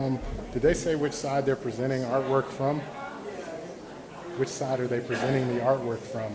Did they say which side they're presenting artwork from? Which side are they presenting the artwork from?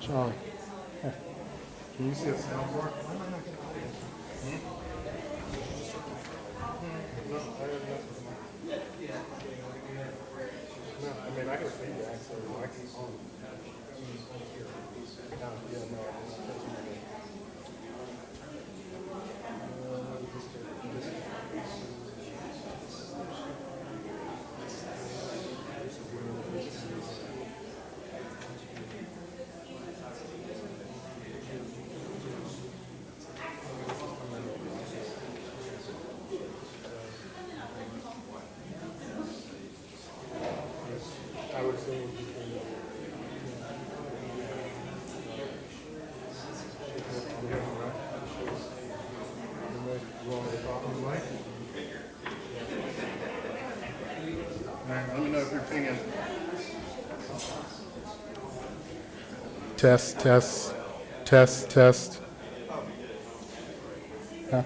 Charlie, can you see a soundboard? No, I mean I can see you actually. I can on. No, yeah, no, I would say. Let me know if you're pinging. Test, test, test, test. Huh?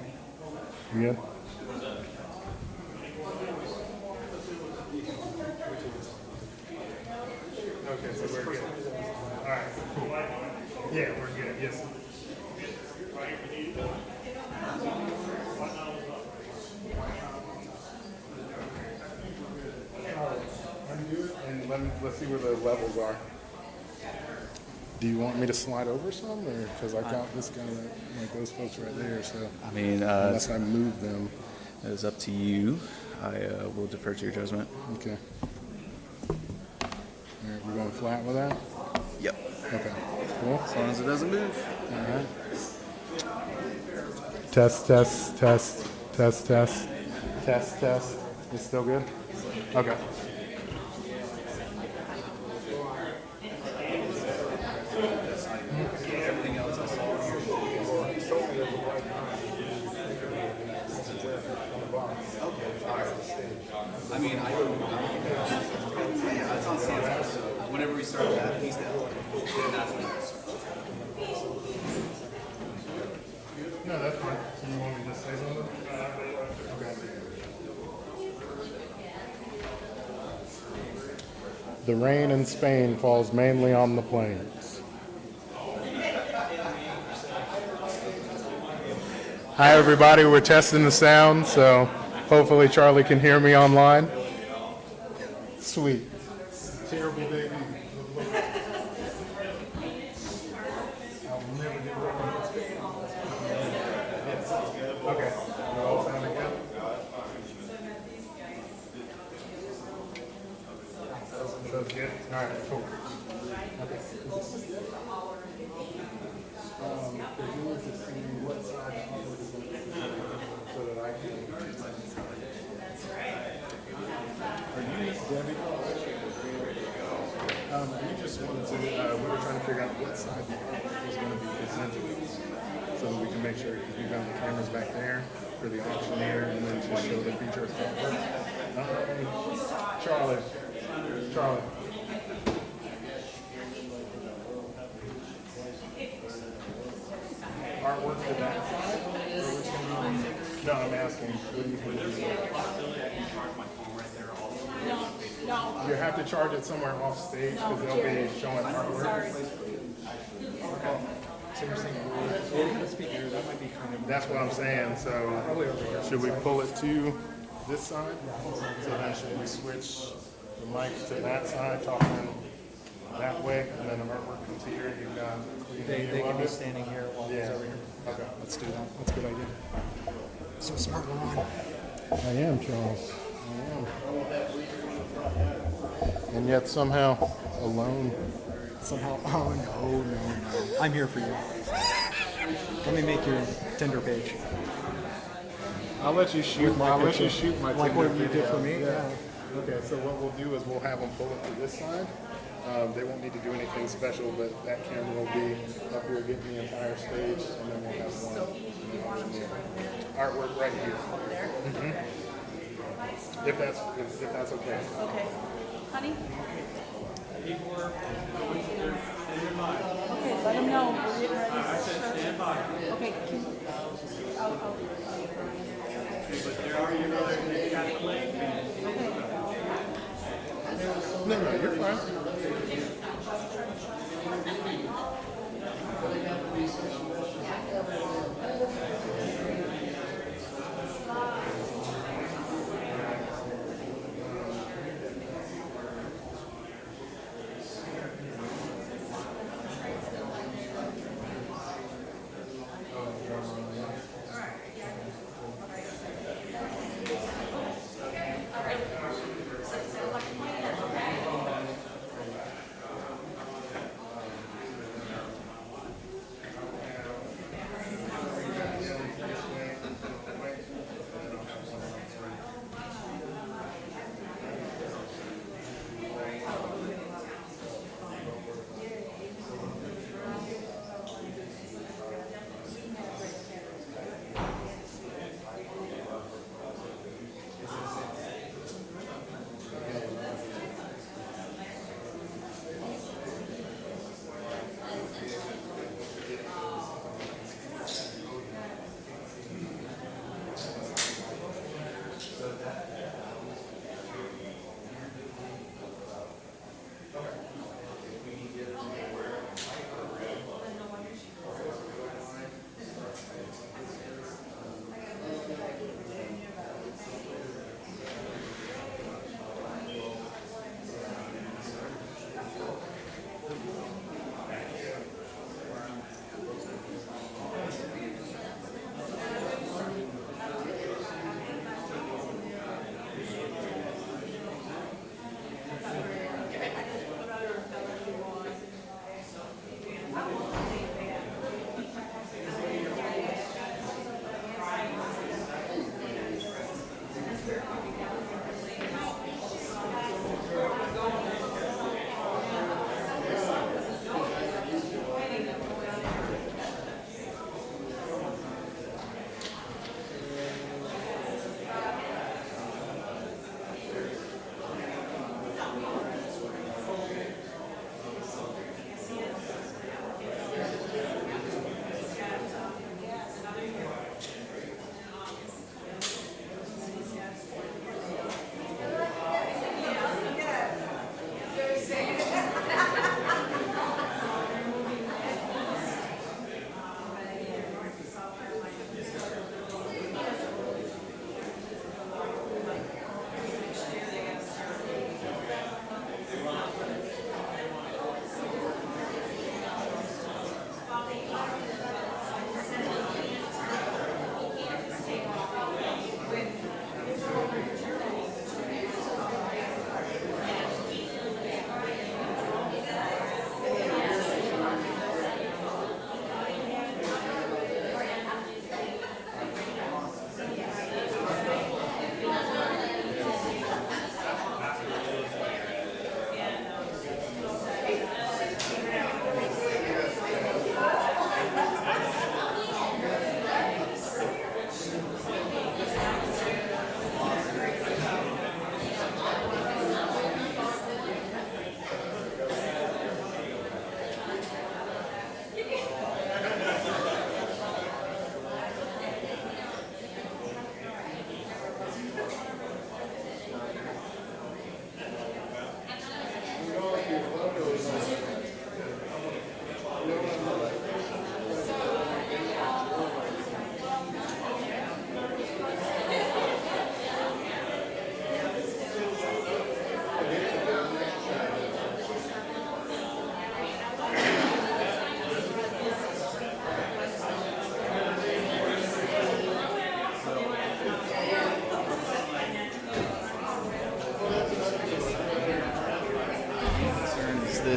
You good? Okay, so we're good. All right, cool. Yeah, we're good. Yes. Undo it and let's see where the levels are. Do you want me to slide over some, or because I got this guy like those folks right there? So I mean, unless I move them, it is up to you. I will defer to your judgment. okay. All right, we're going flat with that. Yep. Okay. Cool. As long as it doesn't move. All right. Test, test, test, test, test, test, test. It's still good? Okay. Everything else I saw. I mean, yeah, it's on stage. So whenever we start that, he's down. And that's when I start. No, that's fine. So you want me to just say something? Okay. The rain in Spain falls mainly on the plains. Hi everybody, we're testing the sound, so hopefully Charlie can hear me online. Sweet. Terrible baby. Okay. You all sounding good? Sounds good? All right, cool. Okay. If you want to see what side so that I can. Are you Debbie? We just wanted to, we were trying to figure out what side the art was going to be presented so that we can make sure, because we found the cameras back there for the auctioneer and then to show the feature artwork. Charlie. Artwork to that side? Or which one? No, I'm asking. What do you think? You have to charge it somewhere off stage because they'll be showing artwork. Sorry. So you're saying we're going to speak here, that might be kind of... That's what I'm saying. So should we pull it to this side? So then should we switch the mic to that side, talking that way, and then the artwork comes here? You've got They can be standing here while he's Yeah. over here. Okay. Let's do that. That's a good idea. So smart one. I am, Charles. I am. And yet somehow alone. Somehow, oh no. I'm here for you. Let me make your Tinder page. I'll let you shoot. I'll let you shoot my Like Tinder what you did video. for me? Yeah. Okay, so what we'll do is we'll have them pull it to this side. They won't need to do anything special, but that camera will be up here getting the entire stage, and then we'll have one artwork right here. There? If that's okay. Okay. Honey? Okay, let him know. We're getting ready. I said stand by. Okay. I'll No, you're fine.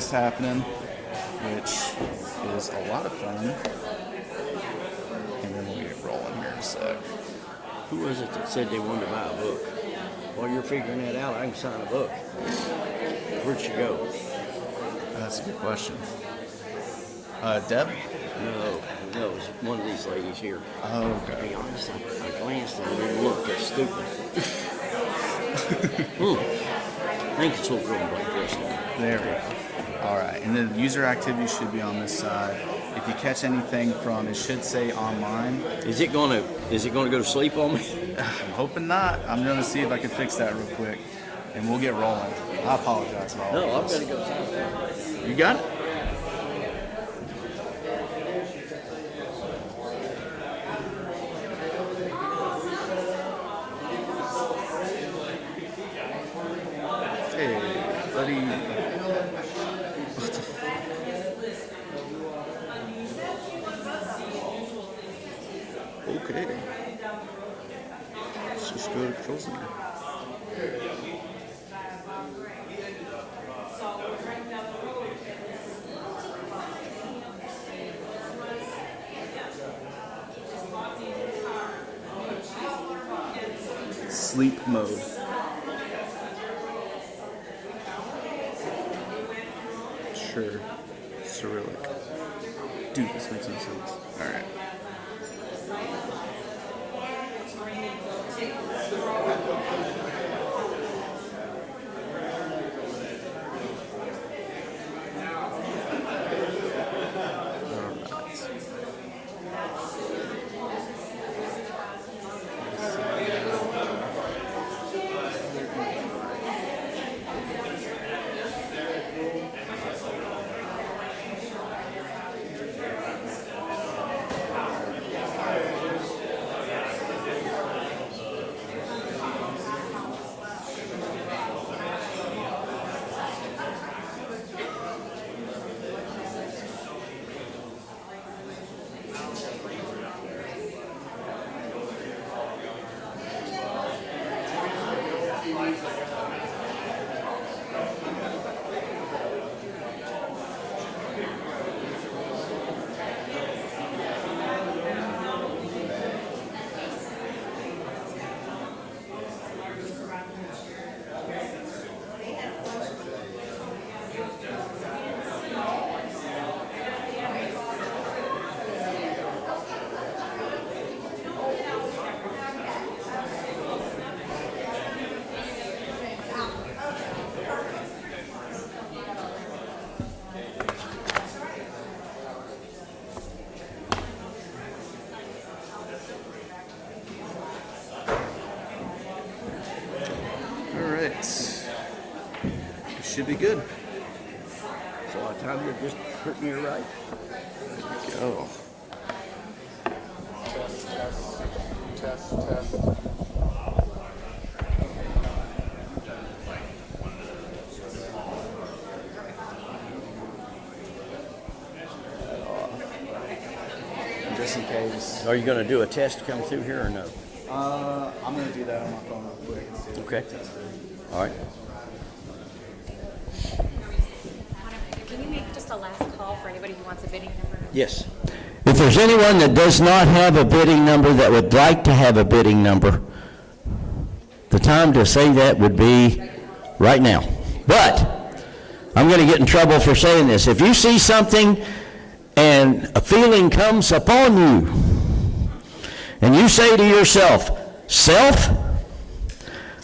contest happening, which is a lot of fun. And then we'll get rolling here in a sec. Who was it that said they wanted to buy a book? While you're figuring that out, I can sign a book. Where'd she go? That's a good question. Deb? No, it was one of these ladies here. Oh, To okay. be honest, I glanced at it and looked. It's stupid. I think it's all girl like this now. There we go. All right, and the user activity should be on this side. If you catch anything from, it should say online. Is it gonna go to sleep on me? I'm hoping not. I'm going to see if I can fix that real quick, and we'll get rolling. I apologize for all No, of I've this. got to go sign it. You got it? Hey, buddy. Okay. Let's just go to Control Center. Sleep mode. Sure. Cyrillic. Dude, this makes no sense. Alright. Should be good. So I time you just put me right. Go. Test. Just in case. Are you going to do a test to come through here or no? I'm going to do that on my phone real quick. And see if Okay. we can test it. All right. Can you make just a last call for anybody who wants a bidding number? Yes. If there's anyone that does not have a bidding number that would like to have a bidding number, the time to say that would be right now. But I'm going to get in trouble for saying this. If you see something and a feeling comes upon you, and you say to yourself, self,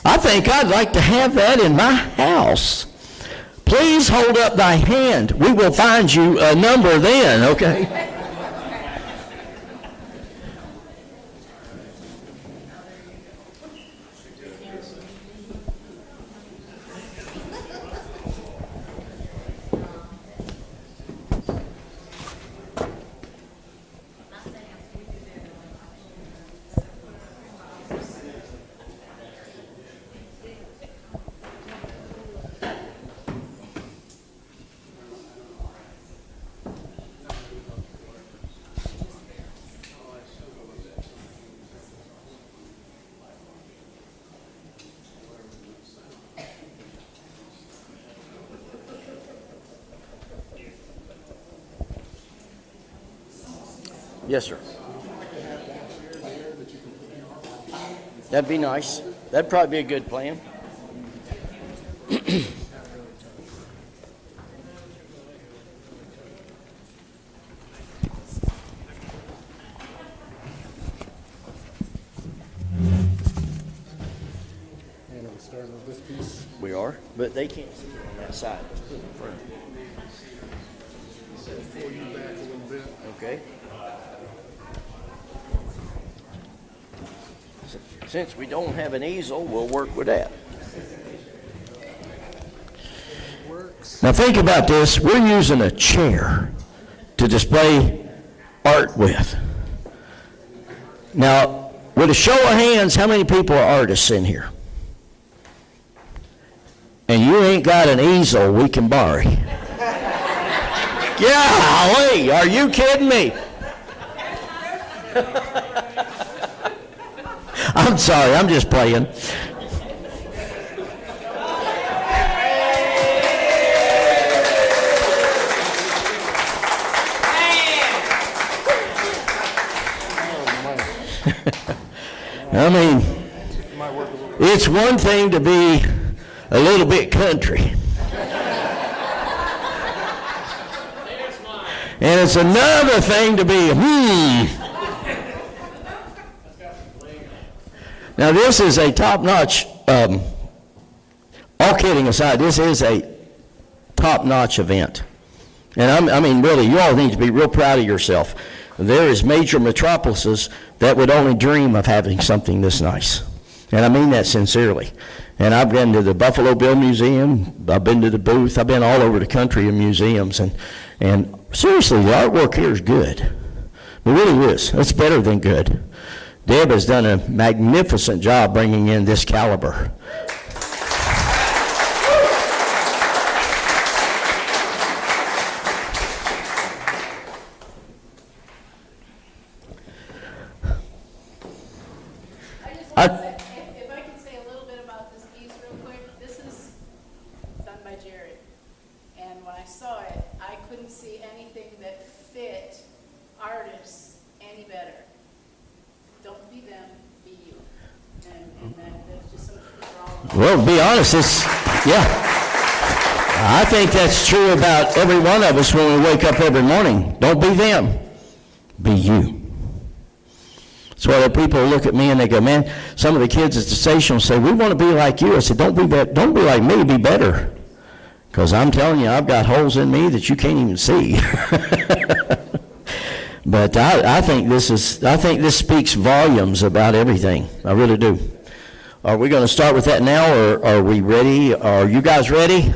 I think I'd like to have that in my house. Please hold up thy hand. We will find you a number then, okay? Yes, sir. That'd be nice. That'd probably be a good plan. And we're starting with this piece. We are, but they can't see it on that side. Pull you back a little bit. Okay. Since we don't have an easel, we'll work with that. Now think about this. We're using a chair to display art with. Now, with a show of hands, how many people are artists in here? And you ain't got an easel we can borrow. Golly, are you kidding me? I'm sorry, I'm just playing. I mean, it's one thing to be a little bit country. And it's another thing to be, Now this is a top-notch, all kidding aside, this is a top-notch event. And I mean, really, you all need to be real proud of yourself. There is major metropolises that would only dream of having something this nice. And I mean that sincerely. And I've been to the Buffalo Bill Museum, I've been to the booth, I've been all over the country in museums, and seriously, the artwork here is good. It really is. It's better than good. Deb has done a magnificent job bringing in this caliber. If I could say a little bit about this piece real quick, this is done by Jared. And when I saw it, I couldn't see anything that fit artists any better. Don't be them, be you. And that's just something for all of us. Well, to be honest, yeah. I think that's true about every one of us when we wake up every morning. Don't be them, be you. That's why the people look at me and they go, man, some of the kids at the station will say, we want to be like you. I said, don't be like me, be better. Because I'm telling you, I've got holes in me that you can't even see. But I think this speaks volumes about everything. I really do. Are we going to start with that now, or are we ready? Are you guys ready?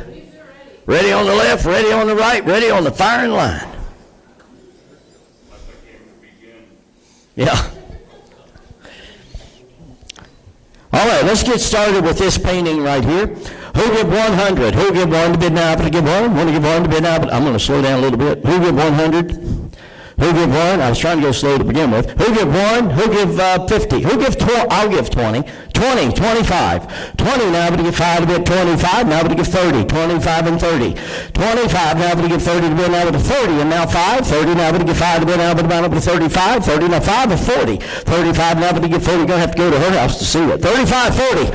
Ready on the left, ready on the right, ready on the firing line. Yeah. All right, let's get started with this painting right here. Who give 100? Who give 1 to bid now? To give 1? Want to give 1 to bid now? I'm going to slow down a little bit. Who give 100? Who give 1? I was trying to go slow to begin with. Who give 1? Who give 50? Who give 20? I'll give 20. 20, 25. 20 now, but to give 5 to bid 25. Now, but to give 30. 25 and 30. 25 now, but to give 30 to bid now, but to 30. And now 5. 30 now, but to give 5 to bid now, but to 35. 30 now 5 or 40. 35 now, but to give 40. You're going to have to go to her house to see it. 35, 40.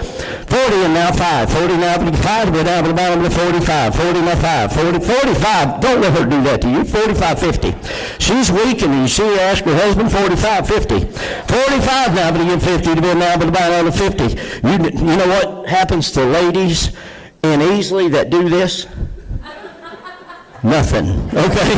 40 and now 5. 40 now, but to give 5 to bid now, but to 45. 40 now 5. 40, 45. Don't let her do that to you. 45, 50. She's weak, and you see her ask her husband. 45, 50. 45 now, but to give 50 to bid now, but to buy another 50. You know what happens to ladies in Easley that do this? Nothing. Okay.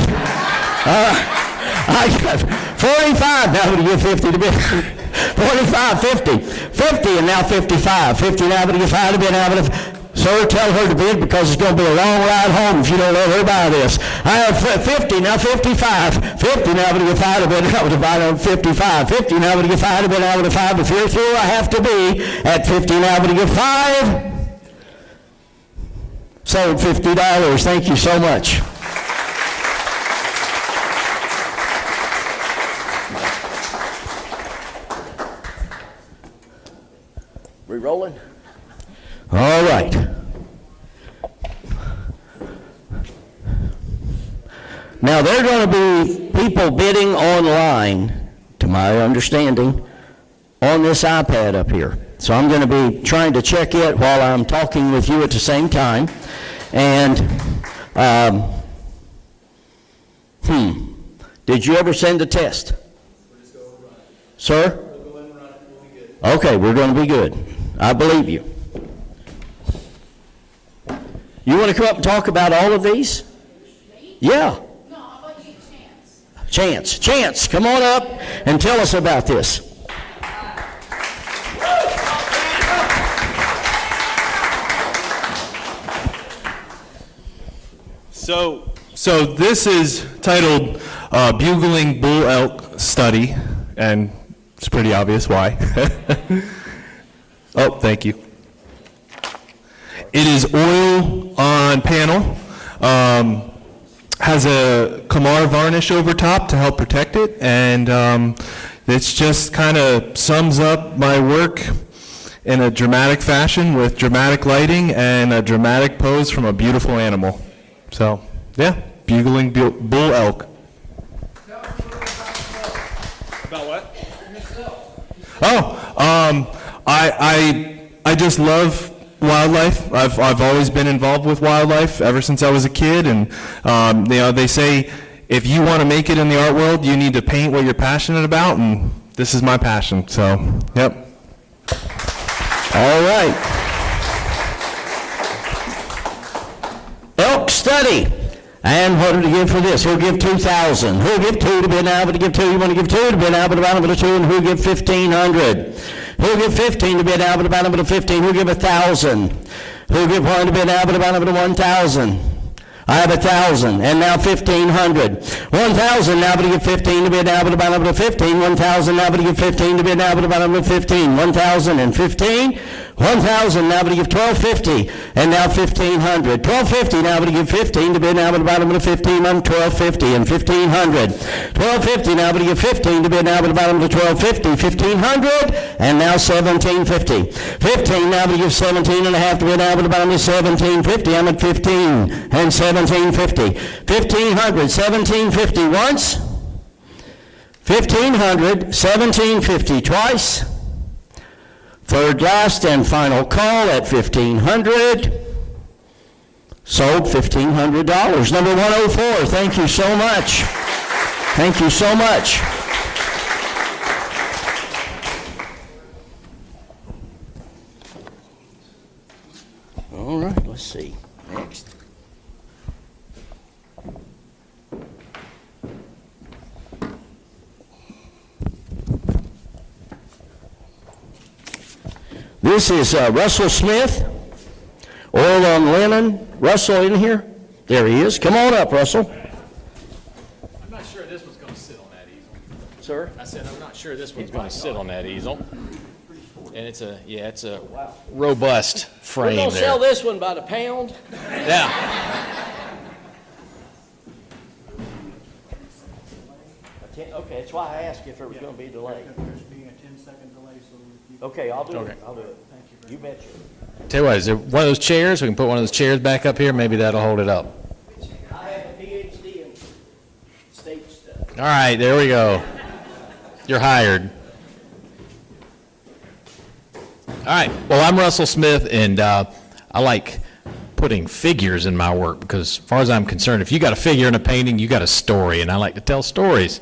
I got 45 now, but to give 50 to bid. 45, 50. 50 and now 55. 50 now, but to give 5 to bid now, but to... Sir, tell her to bid because it's going to be a long ride home if you don't let her buy this. I have 50, now 55. 50 now, but to get 5 to bid, I would divide on 55. 50 now, but to get 5 to bid, I would have 5. If you're through, I have to be at 50 now, but to get 5. Sold $50. Thank you so much. We rolling? All right. Now Now, there are going to be people bidding online, to my understanding, on this iPad up here. So I'm going to be trying to check it while I'm talking with you at the same time. And, did you ever send a test? Sir? Okay, we're going to be good. I believe you. You want to come up and talk about all of these? Yeah. No, how about you, Chance? Chance, come on up and tell us about this. So this is titled Bugling Bull Elk Study, and it's pretty obvious why. Oh, thank you. It is oil on panel, has a Kamar varnish over top to help protect it, and it's just kind of sums up my work in a dramatic fashion with dramatic lighting and a dramatic pose from a beautiful animal. So, yeah, bugling bull elk. About what? Oh, I just love wildlife. I've always been involved with wildlife ever since I was a kid, and they say if you want to make it in the art world, you need to paint what you're passionate about, and this is my passion. So, yep. All right. Elk study. And what did he give for this? He'll give 2,000. Who'll give 2 to be able to give 2? You want to give 2 to be able to 2, and who'll give 1,500? Who'll give 15 to be able to 15? Who'll give 1,000? Who'll give 1 to be able to 1,000? I have 1,000, and now 1,500. 1,000 now to give 15 to be able to 15. 1,000 now to give 15 to be able to 15. 1,015. 1,000 now to give 1,250, and now 1,500. 1,250 now to give 15 to be able to 15 on 1,250 and 1,500. 1,250 now to give 15 to be able to 1,250. 1,500 and now 1,750. 15 now to give 17 and a half to be able to 1,750. I'm at 15 and 1,750. 1,500, 1,750 once. 1,500, 1,750 twice. Third, last, and final call at 1,500. Sold $1,500. Number 104, thank you so much. Thank you so much. All right, let's see. Next. This is Russell Smith, oil on linen. Russell in here? There he is. Come on up, Russell. I'm not sure this one's going to sit on that easel. Sir? I said I'm not sure this one's going to sit on that easel. And it's a robust frame We're going to there. sell this one by the pound. Yeah. Okay, that's why I asked if there was going to be a delay. There's being a 10-second delay, so you Okay, I'll do Okay. it. I'll do it. Thank you. You betcha. Tell you what, is there one of those chairs? We can put one of those chairs back up here. Maybe that'll hold it up. I have a PhD in stage stuff. All right, there we go. You're hired. All right. Well, I'm Russell Smith, and I like putting figures in my work because, as far as I'm concerned, if you got a figure in a painting, you got a story, and I like to tell stories.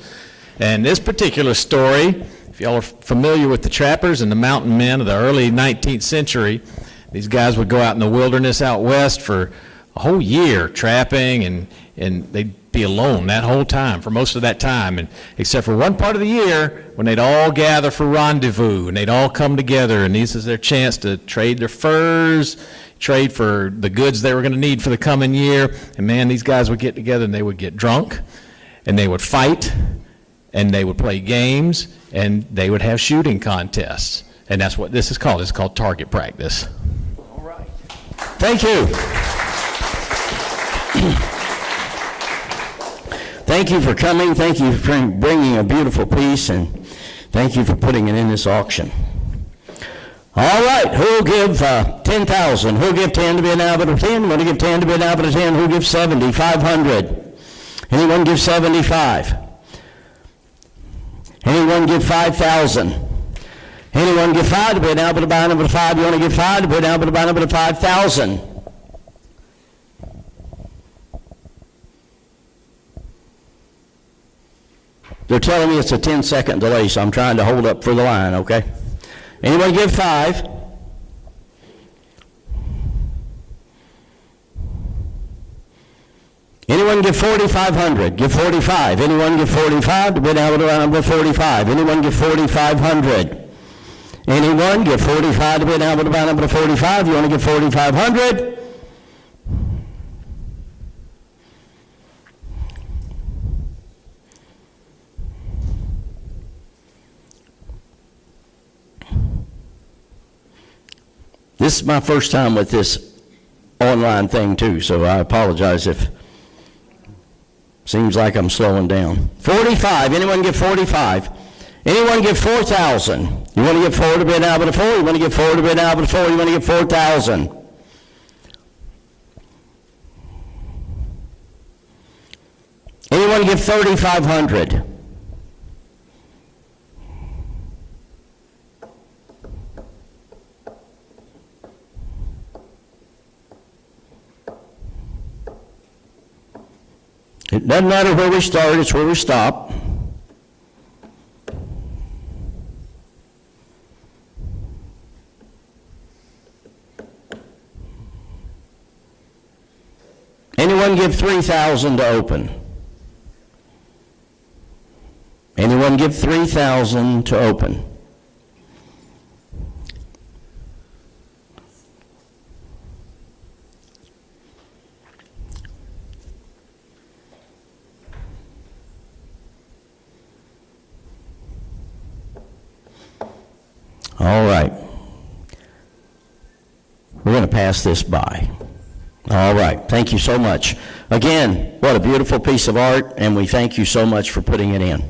And this particular story, if y'all are familiar with the trappers and the mountain men of the early 19th century, these guys would go out in the wilderness out west for a whole year trapping, and they'd be alone that whole time, for most of that time, and except for one part of the year when they'd all gather for rendezvous, and they'd all come together, and this is their chance to trade their furs, trade for the goods they were going to need for the coming year. And man, these guys would get together and they would get drunk, and they would fight, and they would play games, and they would have shooting contests. And that's what this is called. It's called target practice. All right. Thank you. Thank you for coming. Thank you for bringing a beautiful piece, and thank you for putting it in this auction. All right, who'll give 10,000? Who'll give 10 to be an Albert of 10? Want to give 10 to be an Albert of 10? Who'll give 70? 500. Anyone give 75? Anyone give 5,000? Anyone give 5 to bid now, but buy number 5? You want to give 5 to bid now, but buy number 5,000? They're telling me it's a 10-second delay, so I'm trying to hold up for the line, okay? Anyone give 5? Anyone give 4,500? Give 45. Anyone give 45 to bid out number 45? Anyone give 4,500? Anyone give 45 to bid out number 45? You want to give 4,500? This is my first time with this online thing too, so I apologize if seems like I'm slowing down. 45, anyone give 45? Anyone give 4,000? You want to give 4 to bid out of 4? You want to give 4 to bid out of 4? You want to give 4,000? Anyone give 3,500? It doesn't matter where we start, it's where we stop. Anyone give 3,000 to open? Anyone give 3,000 to open? All right. We're going to pass this by. All right. Thank you so much. Again, what a beautiful piece of art, and we thank you so much for putting it in.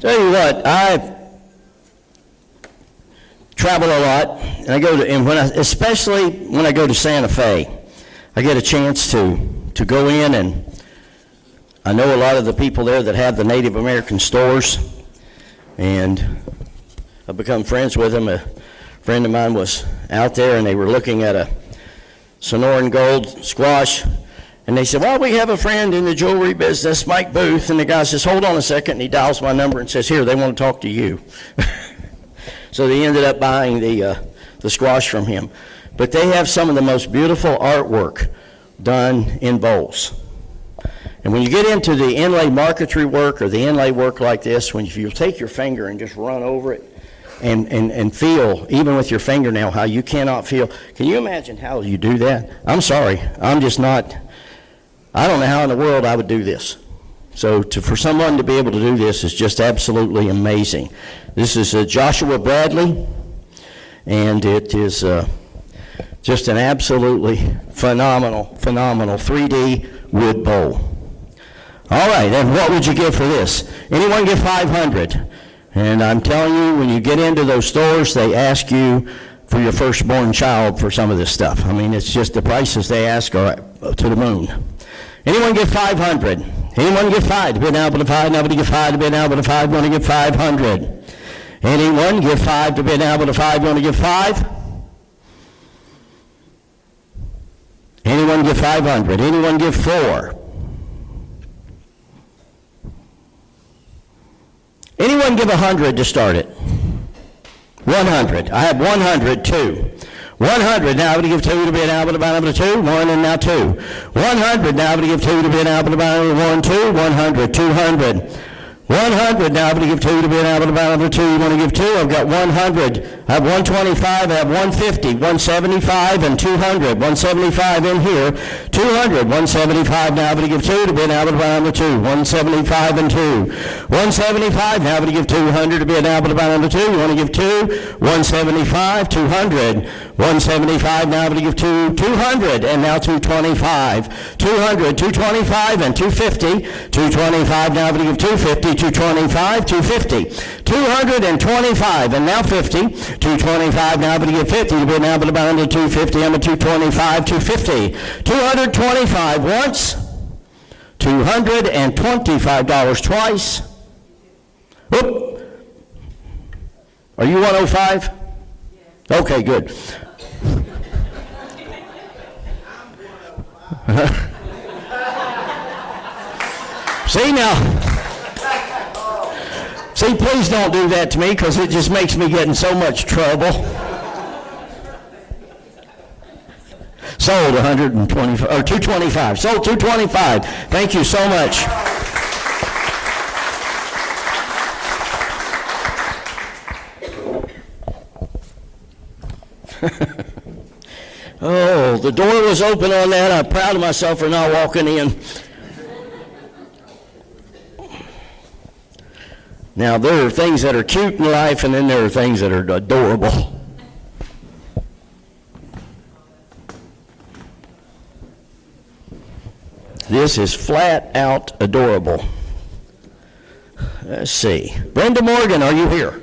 Tell you what, I travel a lot, and I go to, and especially when I go to Santa Fe, I get a chance to go in, and I know a lot of the people there that have the Native American stores, and I've become friends with them. A friend of mine was out there, and they were looking at a Sonoran Gold squash. And they said, well, we have a friend in the jewelry business, Mike Booth. And the guy says, hold on a second. And he dials my number and says, here, they want to talk to you. So they ended up buying the squash from him. But they have some of the most beautiful artwork done in bowls. And when you get into the inlay marquetry work or the inlay work like this, if you take your finger and just run over it and feel, even with your fingernail, how you cannot feel. Can you imagine how you do that? I'm sorry. I'm just not. I don't know how in the world I would do this. So for someone to be able to do this is just absolutely amazing. This is Joshua Bradley, and it is just an absolutely phenomenal 3D wood bowl. All right, and what would you give for this? Anyone give 500? And I'm telling you, when you get into those stores, they ask you for your firstborn child for some of this stuff. I mean, it's just the prices they ask are to the moon. Anyone give 500? Anyone give 5 to bid now to 5? Nobody give 5 to bid now to 5. Want to give 500? Anyone give 5 to bid now to 5? Want to give 5? Anyone give 500? Anyone give 4? Anyone give 100 to start it? 100. I have 100 too. 100 now to give 2 to bid now to buy number 2, 1 and now 2. 100 now to give 2 to bid now to buy number 1, 2, 100, 200. 100 now to give 2 to bid now to buy number 2. You want to give 2? I've got 100. I have 125. I have 150, 175, and 200. 175 in here. 200, 175, now able to give 2 to bid now able to buy number 2, 175 and 2. 175, now able to give 200 to bid now able to buy number 2. You want to give 2, 175, 200. 175, now able to give 2, 200, and now 225. 200, 225, and 250. 225, now able to give 250, 225, 250. 225, and now 50. 225, now able to give 50 to bid now able to buy number 250, number 225, 250. 225 once, $225 twice. Oop. Are you 105? Okay, good. See now, see, please don't do that to me because it just makes me get in so much trouble. Sold 125, or 225, sold 225. Thank you so much. Oh, the door was open on that. I'm proud of myself for not walking in. Now, there are things that are cute in life, and then there are things that are adorable. This is flat out adorable. Let's see. Brenda Morgan, are you here?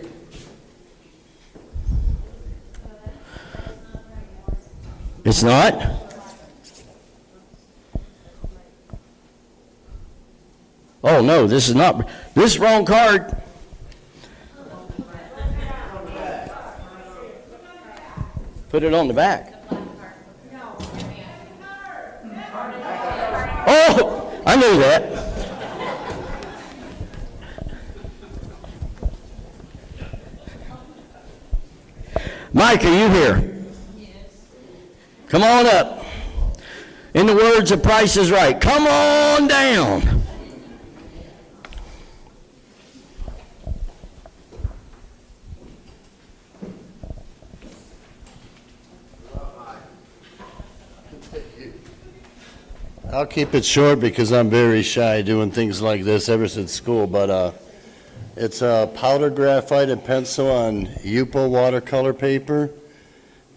It's not? Oh, no, this is not. This is wrong card. Put it on the back. Oh, I knew that. Mike, are you here? Come on up. In the words of Price is Right, come on down. I'll keep it short because I'm very shy doing things like this ever since school, but it's a powder graphite and pencil on Yupo watercolor paper.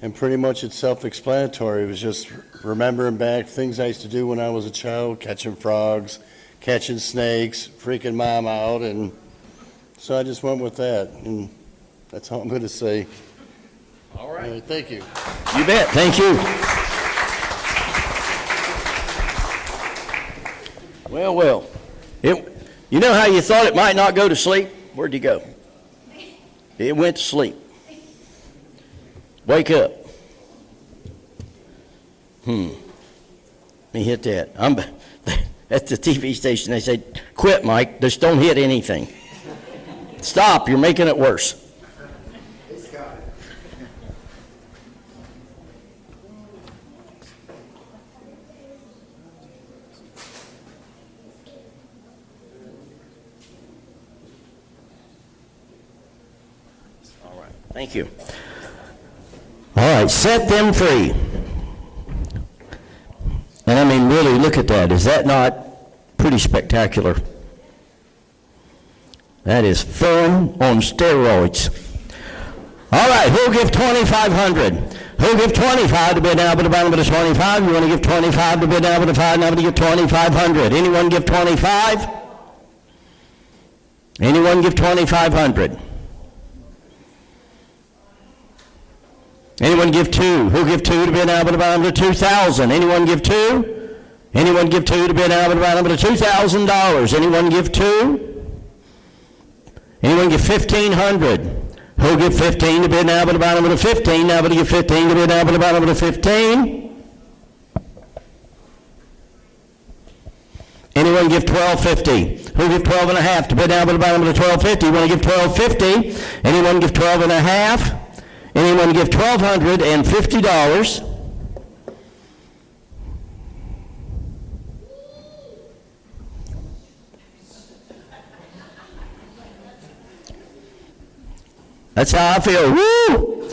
And pretty much it's self-explanatory. It was just remembering back things I used to do when I was a child, catching frogs, catching snakes, freaking mom out, and so I just went with that, and that's all I'm going to say. All right. Thank you. You bet. Thank you. Well. You know how you thought it might not go to sleep? Where'd you go? It went to sleep. Wake up. Let me hit that. At the TV station, they said, quit, Mike. Just don't hit anything. Stop. You're making it worse. All right. Thank you. All right, set them free. And I mean, really, look at that. Is that not pretty spectacular? That is fun on steroids. All right, who'll give 2,500? Who'll give 25 to bid now to buy number 25? You want to give 25 to bid now to 5, now to give 2,500. Anyone give 25? Anyone give 2,500? Anyone give 2? Who'll give 2 to bid now to buy number 2,000? Anyone give 2? Anyone give 2 to bid now to buy number $2,000? Anyone give 2? Anyone give 1,500? Who'll give 15 to bid now to buy number 15? Now to give 15 to bid now to buy number 15? Anyone give 12.50? Who'll give 12 and a half to bid now to buy number 12.50? You want to give 12.50? Anyone give 12 and a half? Anyone give $1,250? That's how I feel. Woo!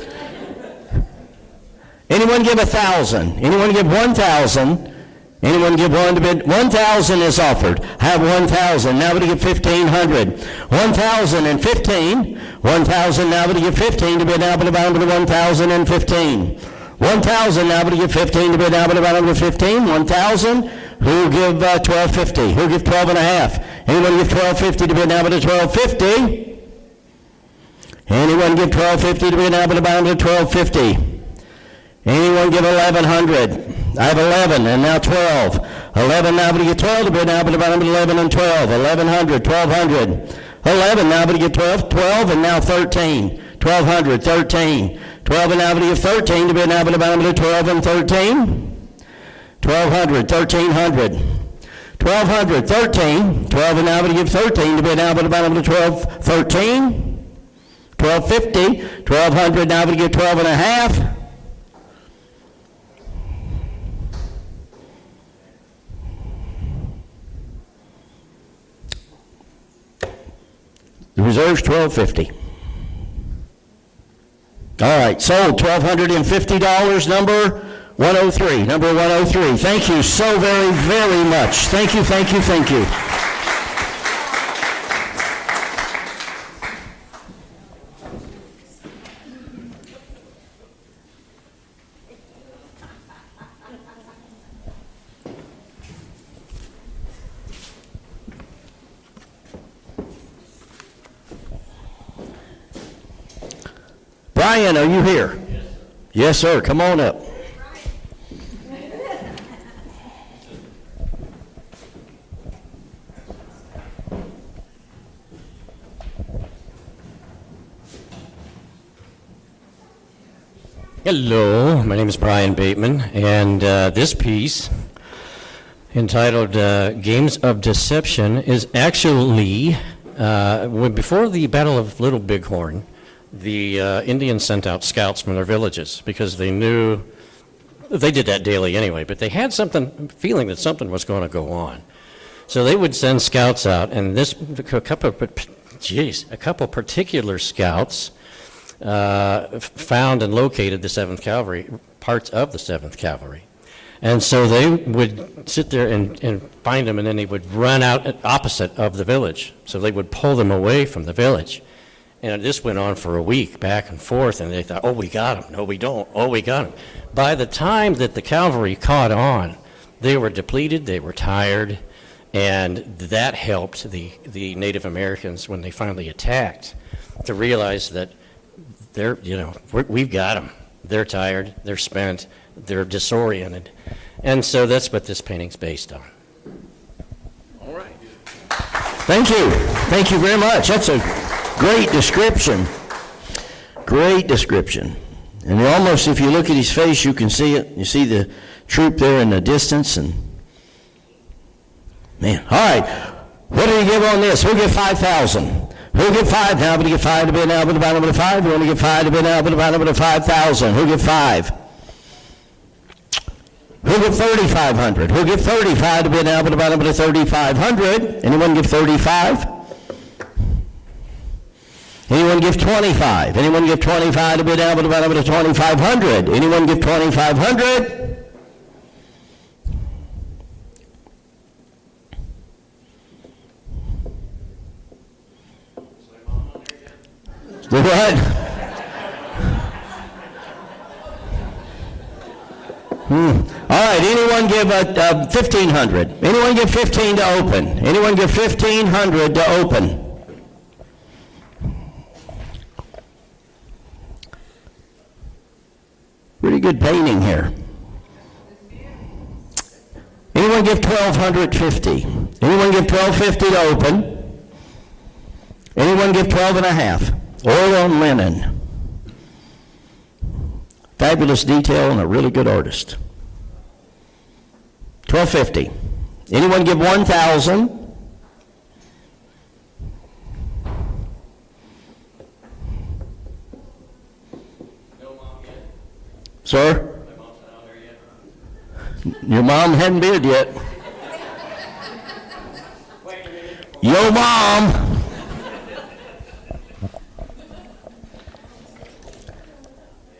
Anyone give 1,000? Anyone give 1,000? Anyone give one to bid? 1,000 is offered. Have 1,000. Now we give 1,500. 1,015. 1,000. Now we give 15 to bid. Now to bound to 1,015. 1,000. Now we give 15 to bid. Now to bound to 15. 1,000. Who give 1,250? Who give 12 and a half? Anyone give 1,250 to bid? Now to 1,250. Anyone give 1,250 to bid? Now to bound to 1,250. Anyone give 1,100? I have 11, and now 12. 11, now but you get 12 to bid, now but about 11 and 12. 1,100, 1,200. 11, now but you get 12, 12, and now 13. 1,200, 13. 12, and now but you get 13 to bid, now but about 12 and 13. 1,200, 1,300. 1,200, 13. 12, and now but you get 13 to bid, now but about 12, 13. 1,250. 1,200, now but you get 12 and a half. The reserve's $1,250. All right, sold $1,250, number 103, number 103. Thank you so very, very much. Thank you, thank you, thank you. Brian, are you here? Yes. Yes, sir. Come on up. Hello, my name is Brian Bateman, and this piece, entitled Games of Deception, is actually, before the Battle of Little Bighorn, the Indians sent out scouts from their villages because they knew, they did that daily anyway, but they had feeling that something was going to go on. So they would send scouts out, and a couple particular scouts found and located the 7th Cavalry, parts of the 7th Cavalry. And so they would sit there and find them, and then they would run out opposite of the village. So they would pull them away from the village. And this went on for a week, back and forth, and they thought, oh, we got him. No, we don't. Oh, we got him. By the time that the cavalry caught on, they were depleted, they were tired, and that helped the Native Americans, when they finally attacked, to realize that we've got them. They're tired, they're spent, they're disoriented. And so that's what this painting's based on. All right. Thank you. Thank you very much. That's a great description. Great description. And almost, if you look at his face, you can see it. You see the troop there in the distance. And man, all right. What do you give on this? We'll give 5,000. Who'll give 5 now? But to get 5 to be now, but about number 5. We want to get 5 to be now, but about number 5,000. Who'll give 5? Who'll give 3,500? Who'll give 35 to be now, but about number 3,500? Anyone give 35? Anyone give 25? Anyone give 25 to be down but about 2,500? Anyone give 2,500? The what? All right, anyone give 1,500? Anyone give 15 to open? Anyone give 1,500 to open? Pretty good painting here. Anyone give 1,250? Anyone give 1,250 to open? Anyone give 12 and a half? Oil on linen. Fabulous detail and a really good artist. 1,250. Anyone give 1,000? Sir? My mom's not out there yet. Your mom hadn't bid yet. Yo, mom!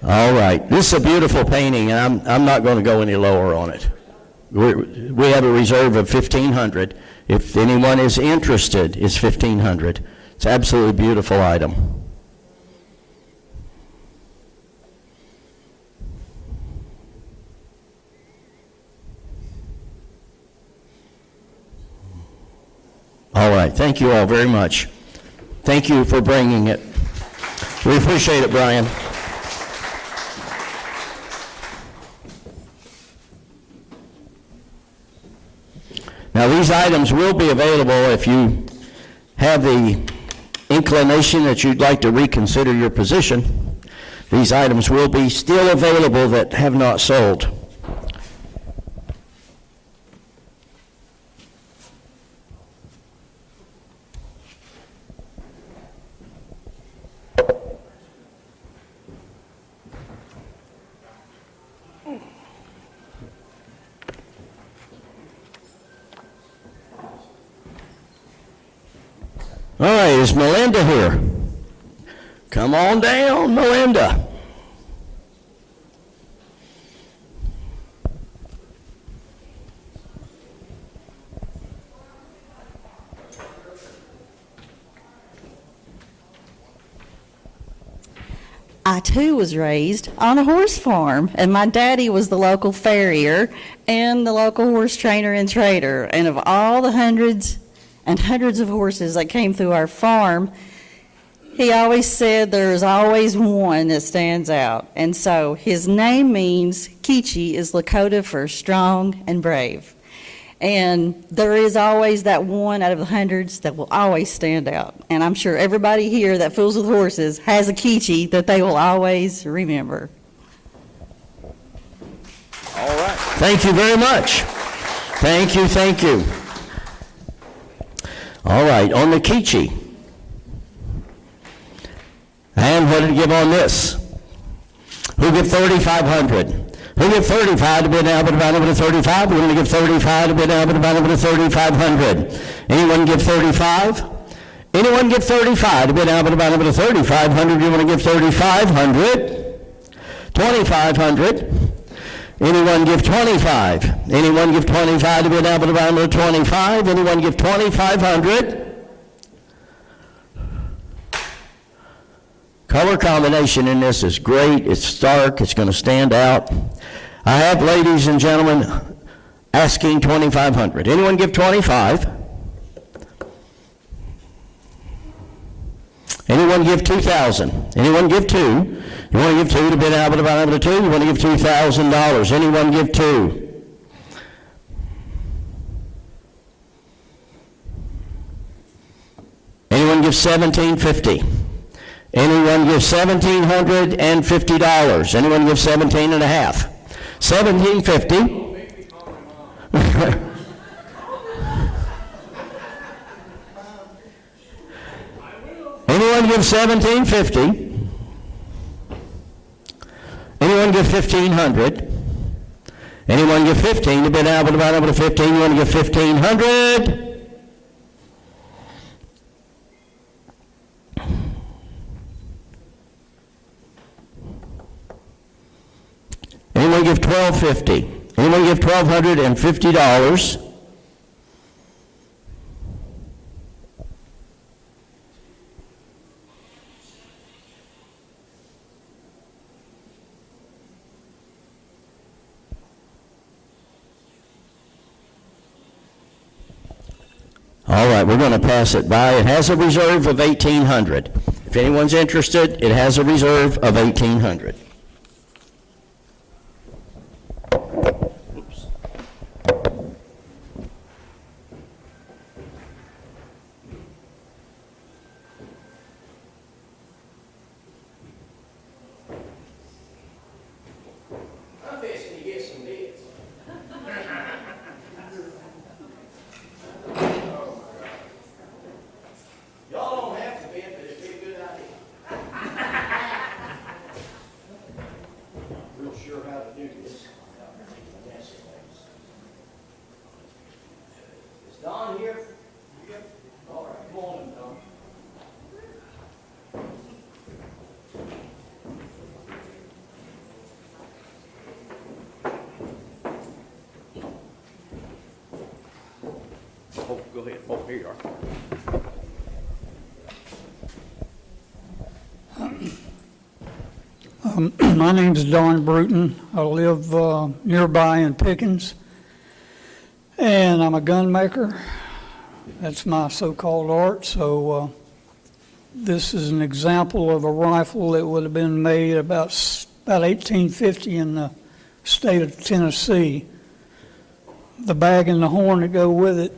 All right. This is a beautiful painting, and I'm not going to go any lower on it. We have a reserve of 1,500. If anyone is interested, it's 1,500. It's an absolutely beautiful item. All right, thank you all very much. Thank you for bringing it. We appreciate it, Brian. Now, these items will be available if you have the inclination that you'd like to reconsider your position. These items will be still available that have not sold. All right, is Melinda here? Come on down, Melinda. I too was raised on a horse farm, and my daddy was the local farrier and the local horse trainer and trader. And of all the hundreds and hundreds of horses that came through our farm, he always said there's always one that stands out. And so his name means, Kichi is Lakota for strong and brave. And there is always that one out of the hundreds that will always stand out. And I'm sure everybody here that fools with horses has a Kichi that they will always remember. All right. Thank you very much. Thank you, thank you. All right, on the Kichi. And what did he give on this? Who give 3,500? Who give 35 to bid now, but about over to 35? We're going to give 35 to bid now, but about over to 3,500. Anyone give 35? Anyone give 35 to bid now, but about over to 3,500? You want to give 3,500? 2,500. Anyone give 25? Anyone give 25 to bid now, but about over to 25? Anyone give 2,500? Color combination in this is great. It's stark. It's going to stand out. I have, ladies and gentlemen, asking 2,500. Anyone give 25? Anyone give 2,000? Anyone give 2? You want to give 2 to bid out about over to 2? You want to give $2,000? Anyone give 2? Anyone give $1,750? Anyone give $1,750? Anyone give 17 and a half? $1,750. Anyone give $1,750? Anyone give 1,500? Anyone give 15 to bid out about over to 15? You want to give 1,500? Anyone give $1,250? Anyone give $1,250? All right, we're going to pass it by. It has a reserve of $1,800. If anyone's interested, it has a reserve of $1,800. Oh, go ahead. Oh, here you are. My name's Don Bruton. I live nearby in Pickens, and I'm a gun maker. That's my so-called art. So this is an example of a rifle that would have been made about 1850 in the state of Tennessee. The bag and the horn that go with it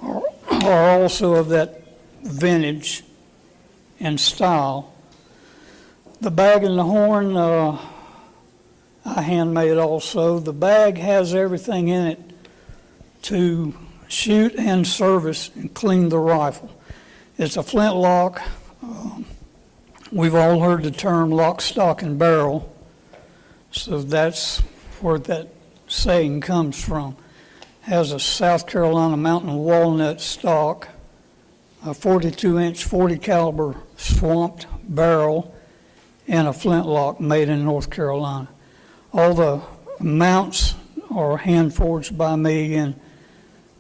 are also of that vintage and style. The bag and the horn I handmade also. The bag has everything in it to shoot and service and clean the rifle. It's a flintlock. We've all heard the term lock, stock, and barrel. So that's where that saying comes from. Has a South Carolina mountain walnut stock, a 42-inch 40 caliber swamped barrel, and a flintlock made in North Carolina. All the mounts are hand forged by me, and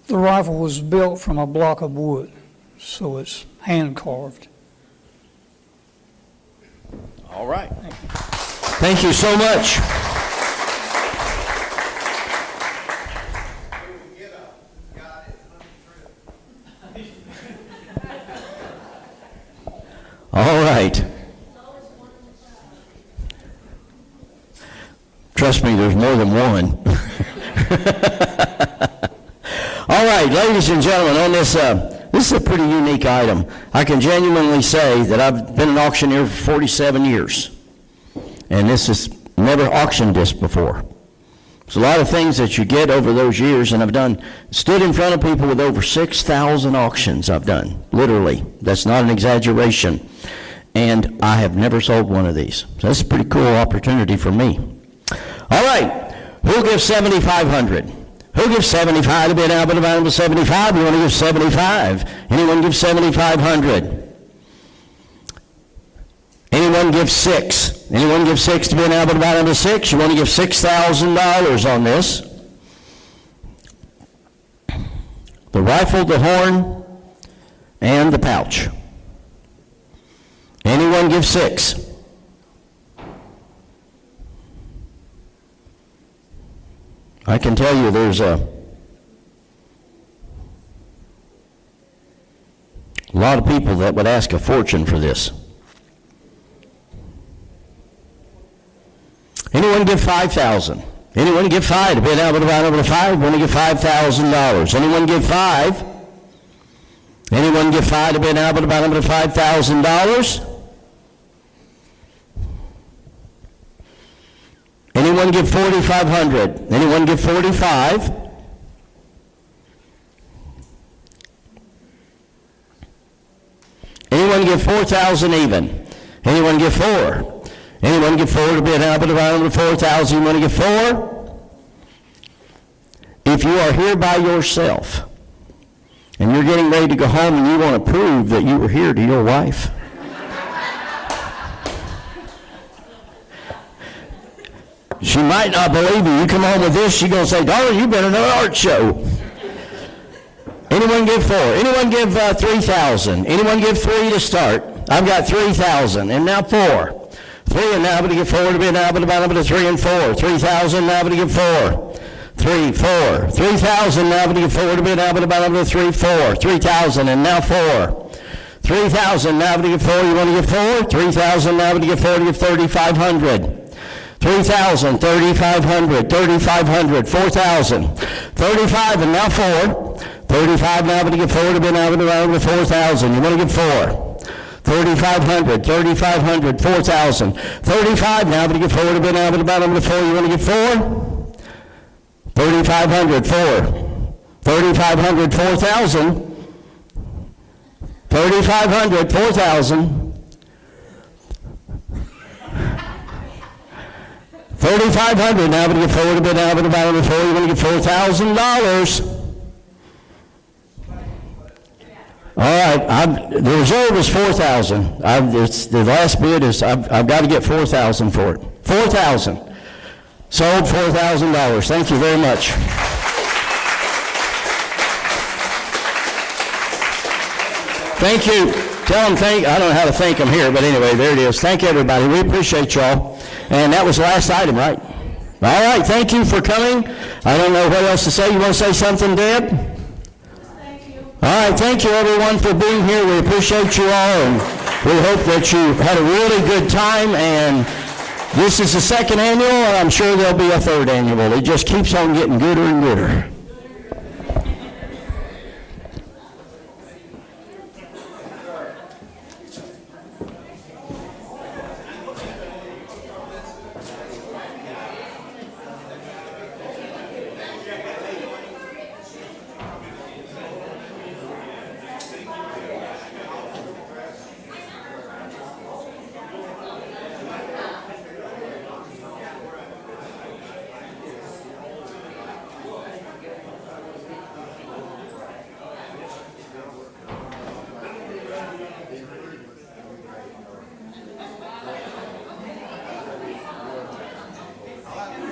the rifle was built from a block of wood, so it's hand carved. All right. Thank you so much. All right. Trust me, there's more than one. All right, ladies and gentlemen, on this is a pretty unique item. I can genuinely say that I've been an auctioneer for 47 years, and this is never auctioned this before. There's a lot of things that you get over those years, and I've stood in front of people with over 6,000 auctions I've done, literally. That's not an exaggeration. And I have never sold one of these. So that's a pretty cool opportunity for me. All right, who gives 7,500? Who gives 75 to be an Albert of 75? You want to give 75? Anyone give 7,500? Anyone give 6? Anyone give 6 to be an Albert of 6? You want to give $6,000 on this? The rifle, the horn, and the pouch. Anyone give 6? I can tell you there's a lot of people that would ask a fortune for this. Anyone give 5,000? Anyone give 5 to be an Albert of 5? Want to give $5,000? Anyone give 5? Anyone give 5 to be an Albert of $5,000? Anyone give 4,500? Anyone give 45? Anyone give 4,000 even? Anyone give 4? Anyone give 4 to be an Albert of 4,000? You want to give 4? If you are here by yourself and you're getting ready to go home and you want to prove that you were here to your wife, she might not believe you. You come home with this, she's going to say, darling, you've been in an art show. Anyone give 4? Anyone give 3,000? Anyone give 3 to start? I've got 3,000, and now 4. 3, and now I'm going to give 4 to be an Albert of 3 and 4. 3,000, now I'm going to give 4. 3, 4. 3,000, now I'm going to give 4 to be an Albert of 3, 4. 3,000, and now 4. 3,000, now I'm going to give 4. You want to give 4? 3,000, now I'm going to give 4 to give 3,500. 3,000, 3,500, 3,500, 4,000, 35, and now 4. 35, now I'm going to give 4 to be an Albert of 4,000. You want to give 4? 3,500, 3,500, 4,000. 35, now I'm going to give 4 to be an Albert of 4. You want to give 4? 3,500, 4. 3,500, 4,000. 3,500, 4,000. 3,500, now I'm going to give 4 to be an Albert of 4. You want to give $4,000. All right, the reserve is 4,000. The last bid is I've got to get 4,000 for it. 4,000. Sold $4,000. Thank you very much. Thank you. Tell them I don't know how to thank them here, but anyway, there it is. Thank everybody. We appreciate y'all. And that was the last item, right? All right, thank you for coming. I don't know what else to say. You want to say something, Deb? Thank you. All right, thank you everyone for being here. We appreciate you all, and we hope that you had a really good time. And this is the second annual, and I'm sure there'll be a third annual. It just keeps on getting gooder and gooder.